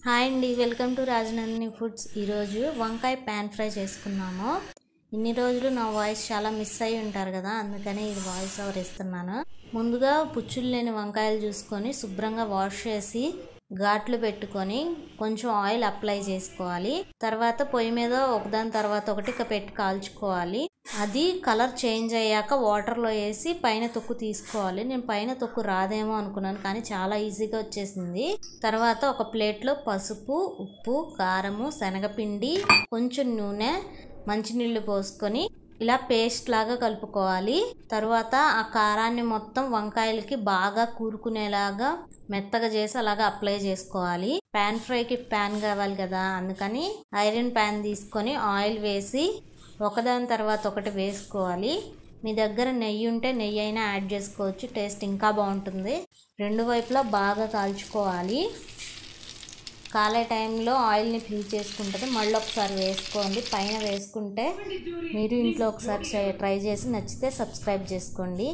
Hi అండి, welcome to Rajanandini foods. ఈరోజు వంకాయ ప్యాన్ ఫ్రై చేసుకున్నాము. ఇన్ని రోజులు నా వాయిస్ చాలా మిస్ అయ్యి ఉంటారు కదా, అందుకని ఇది వాయిస్ ఓవర్ ఇస్తున్నాను. ముందుగా పుచ్చులు లేని వంకాయలు చూసుకొని శుభ్రంగా వాష్ చేసి ఘాట్లు పెట్టుకొని కొంచెం ఆయిల్ అప్లై చేసుకోవాలి. తర్వాత పొయ్యి మీద ఒకదాని తర్వాత ఒకటి పెట్టి కాల్చుకోవాలి. అది కలర్ చేంజ్ అయ్యాక వాటర్లో వేసి పైన తొక్కు తీసుకోవాలి. నేను పైన తొక్కు రాదేమో అనుకున్నాను, కానీ చాలా ఈజీగా వచ్చేసింది. తర్వాత ఒక ప్లేట్లో పసుపు, ఉప్పు, కారము, శనగపిండి, కొంచెం నూనె, మంచినీళ్ళు పోసుకొని ఇలా పేస్ట్ లాగా కలుపుకోవాలి. తర్వాత ఆ కారాన్ని మొత్తం వంకాయలకి బాగా కూరుకునేలాగా మెత్తగా చేసి అలాగా అప్లై చేసుకోవాలి. ప్యాన్ ఫ్రైకి ప్యాన్ కావాలి కదా, అందుకని ఐరన్ ప్యాన్ తీసుకొని ఆయిల్ వేసి ఒకదాని తర్వాత ఒకటి వేసుకోవాలి. మీ దగ్గర నెయ్యి ఉంటే నెయ్యి అయినా యాడ్ చేసుకోవచ్చు, టేస్ట్ ఇంకా బాగుంటుంది. రెండు వైపులా బాగా కాల్చుకోవాలి. కాలే టైంలో ఆయిల్ని ఫిల్ చేసుకుంటుంది. మళ్ళీ ఒకసారి వేసుకోండి. పైన వేసుకుంటే మీరు ఇంట్లో ఒకసారి ట్రై చేసి నచ్చితే సబ్స్క్రైబ్ చేసుకోండి.